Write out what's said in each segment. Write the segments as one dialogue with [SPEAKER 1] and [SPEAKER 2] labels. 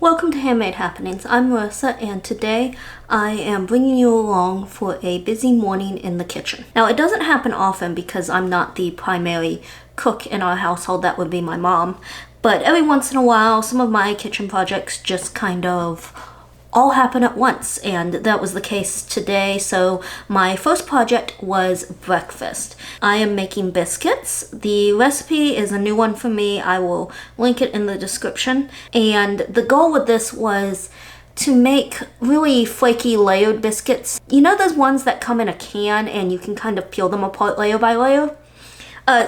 [SPEAKER 1] Welcome to Handmade Happenings. I'm Marissa, and today I am bringing you along for a busy morning in the kitchen. Now, it doesn't happen often because I'm not the primary cook in our household. That would be my mom. But every once in a while, some of my kitchen projects just kind of all happen at once, and that was the case today. So my first project was breakfast. I am making biscuits. The recipe is a new one for me. I will link it in the description. And the goal with this was to make really flaky layered biscuits. You know those ones that come in a can and you can kind of peel them apart layer by layer?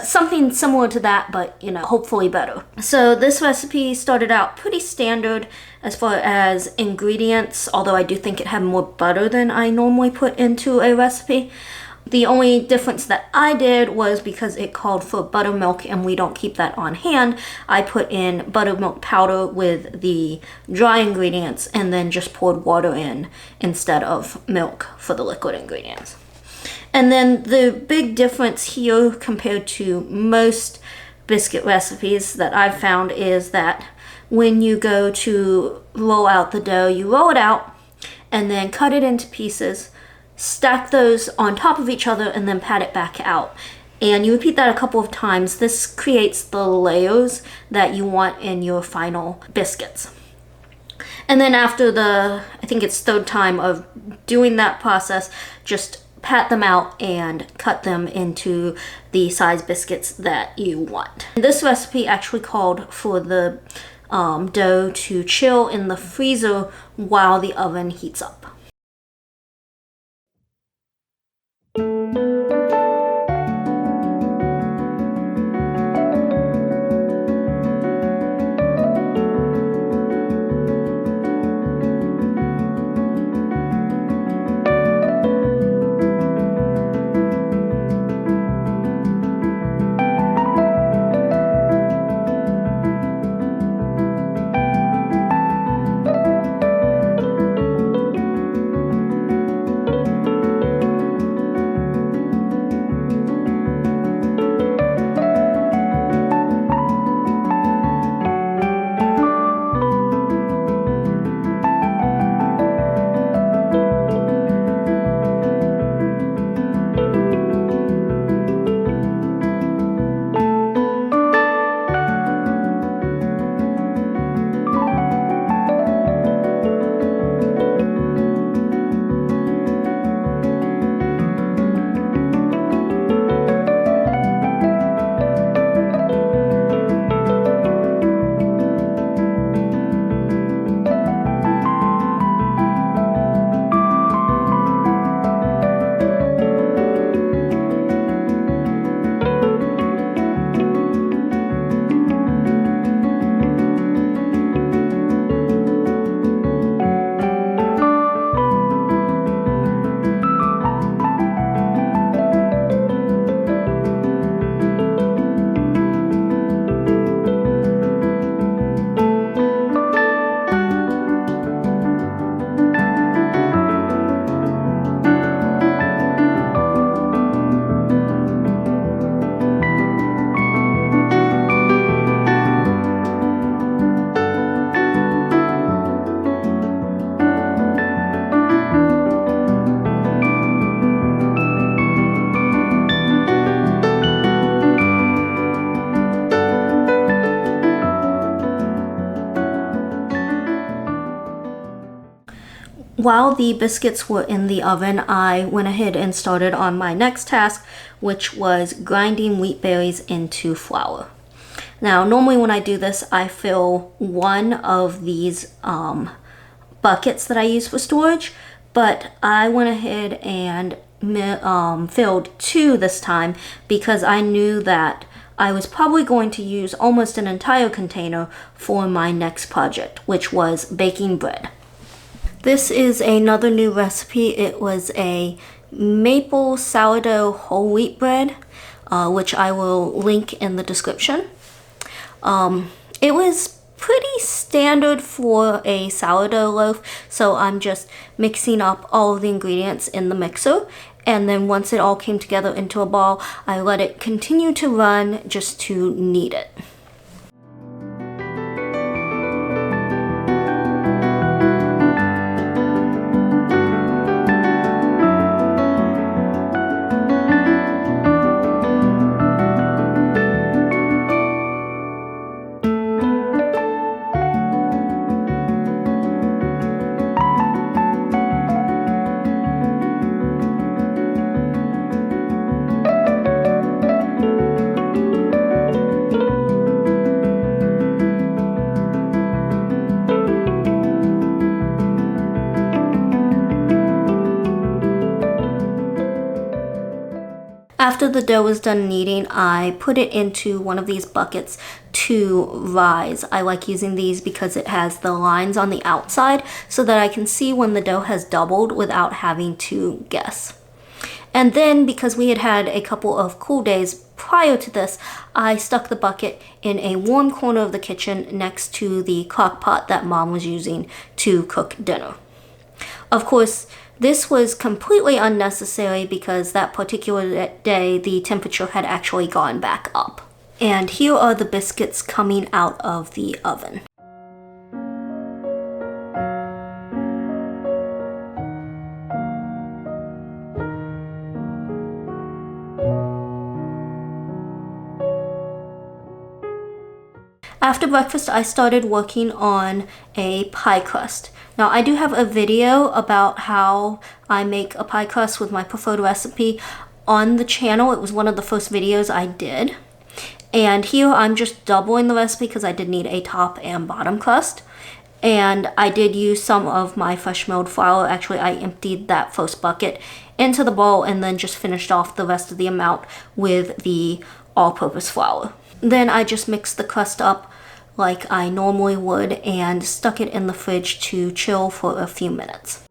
[SPEAKER 1] Something similar to that, but hopefully better. So this recipe started out pretty standard as far as ingredients, although I do think it had more butter than I normally put into a recipe. The only difference that I did was because it called for buttermilk and we don't keep that on hand, I put in buttermilk powder with the dry ingredients and then just poured water in instead of milk for the liquid ingredients. And then the big difference here compared to most biscuit recipes that I've found is that when you go to roll out the dough, you roll it out and then cut it into pieces, stack those on top of each other, and then pat it back out. And you repeat that a couple of times. This creates the layers that you want in your final biscuits. And then after I think it's third time of doing that process, just pat them out and cut them into the size biscuits that you want. This recipe actually called for the dough to chill in the freezer while the oven heats up. While the biscuits were in the oven, I went ahead and started on my next task, which was grinding wheat berries into flour. Now, normally when I do this, I fill one of these buckets that I use for storage, but I went ahead and filled two this time because I knew that I was probably going to use almost an entire container for my next project, which was baking bread. This is another new recipe. It was a maple sourdough whole wheat bread, which I will link in the description. It was pretty standard for a sourdough loaf, so I'm just mixing up all of the ingredients in the mixer, and then once it all came together into a ball, I let it continue to run just to knead it. After the dough was done kneading, I put it into one of these buckets to rise. I like using these because it has the lines on the outside so that I can see when the dough has doubled without having to guess. And then, because we had had a couple of cool days prior to this, I stuck the bucket in a warm corner of the kitchen next to the crock pot that Mom was using to cook dinner. Of course, this was completely unnecessary because that particular day the temperature had actually gone back up. And here are the biscuits coming out of the oven. After breakfast, I started working on a pie crust. Now, I do have a video about how I make a pie crust with my preferred recipe on the channel. It was one of the first videos I did. And here I'm just doubling the recipe because I did need a top and bottom crust. And I did use some of my fresh milled flour. Actually, I emptied that first bucket into the bowl and then just finished off the rest of the amount with the all-purpose flour. Then I just mixed the crust up like I normally would and stuck it in the fridge to chill for a few minutes.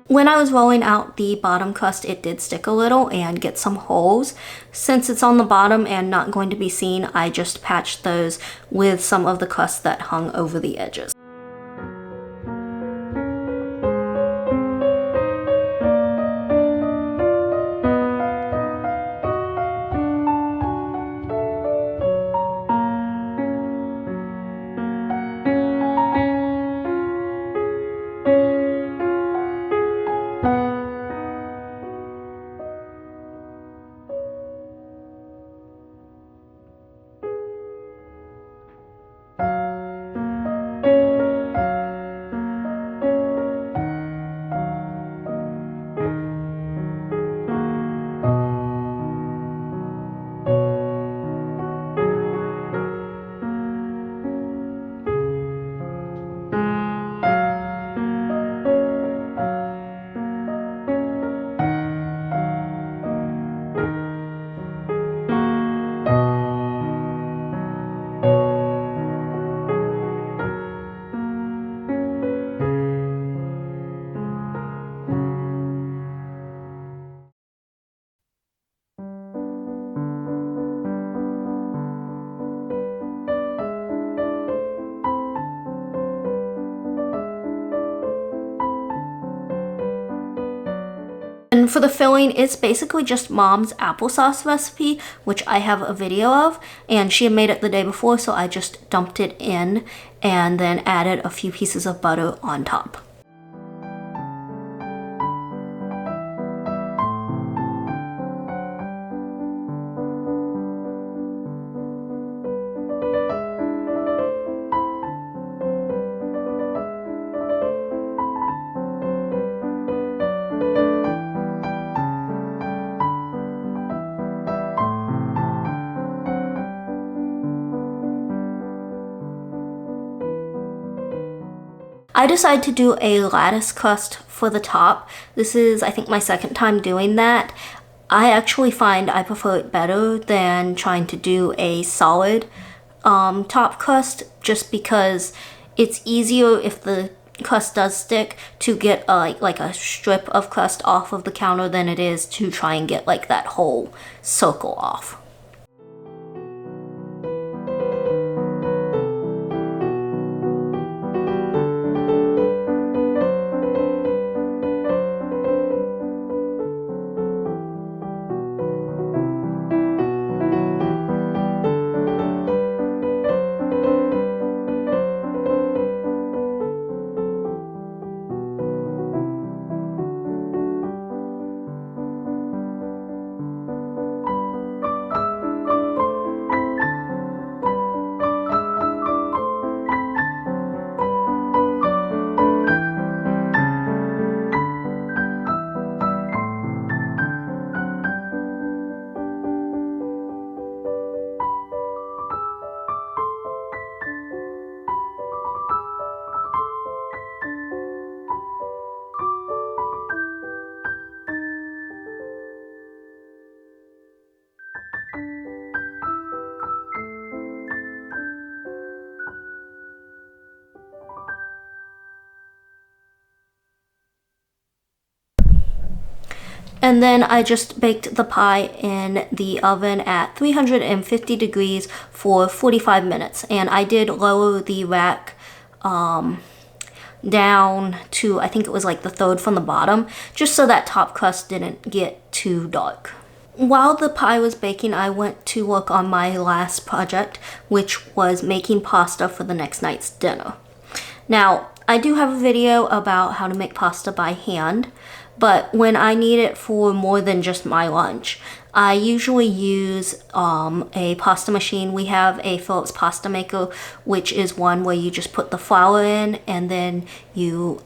[SPEAKER 1] When I was rolling out the bottom crust, it did stick a little and get some holes. Since it's on the bottom and not going to be seen, I just patched those with some of the crust that hung over the edges. And for the filling, it's basically just Mom's applesauce recipe, which I have a video of, and she had made it the day before, so I just dumped it in and then added a few pieces of butter on top. I decided to do a lattice crust for the top. This is, I think, my second time doing that. I actually find I prefer it better than trying to do a solid top crust, just because it's easier if the crust does stick to get like a strip of crust off of the counter than it is to try and get like that whole circle off. And then I just baked the pie in the oven at 350 degrees for 45 minutes. And I did lower the rack down to, I think it was like the third from the bottom, just so that top crust didn't get too dark. While the pie was baking, I went to work on my last project, which was making pasta for the next night's dinner. Now, I do have a video about how to make pasta by hand, but when I need it for more than just my lunch, I usually use a pasta machine. We have a Philips pasta maker, which is one where you just put the flour in and then you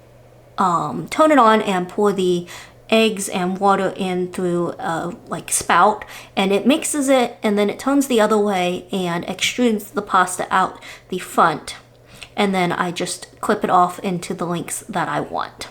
[SPEAKER 1] turn it on and pour the eggs and water in through a like spout, and it mixes it, and then it turns the other way and extrudes the pasta out the front, and then I just clip it off into the lengths that I want.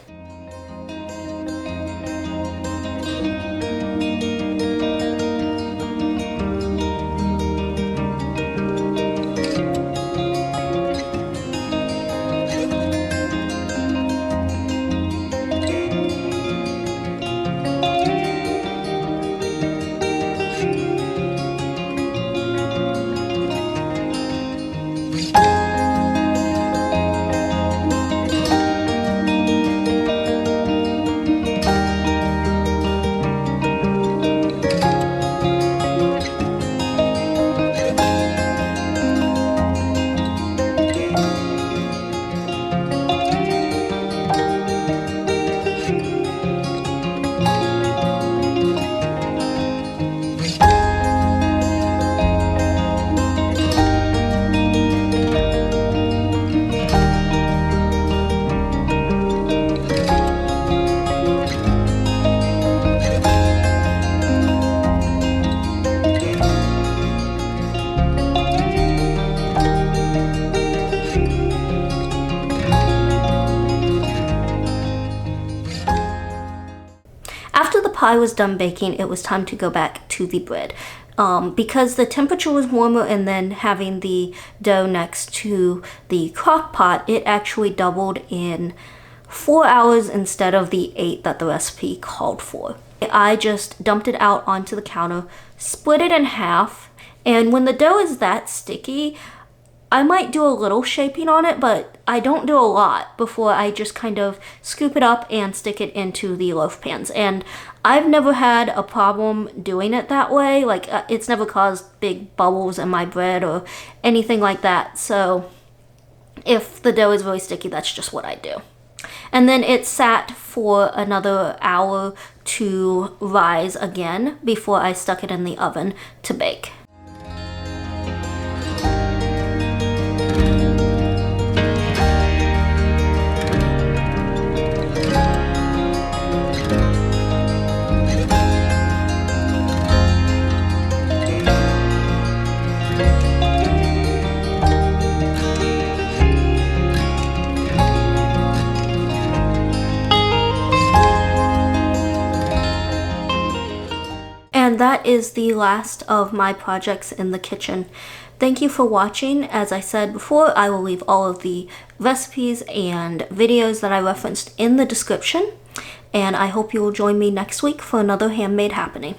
[SPEAKER 1] After the pie was done baking, it was time to go back to the bread. Because the temperature was warmer and then having the dough next to the crock pot, it actually doubled in 4 hours instead of the 8 that the recipe called for. I just dumped it out onto the counter, split it in half, and when the dough is that sticky, I might do a little shaping on it, but I don't do a lot before I just kind of scoop it up and stick it into the loaf pans. And I've never had a problem doing it that way. Like, it's never caused big bubbles in my bread or anything like that. So if the dough is really sticky, that's just what I do. And then it sat for another hour to rise again before I stuck it in the oven to bake. And that is the last of my projects in the kitchen. Thank you for watching. As I said before, I will leave all of the recipes and videos that I referenced in the description. And I hope you will join me next week for another handmade happening.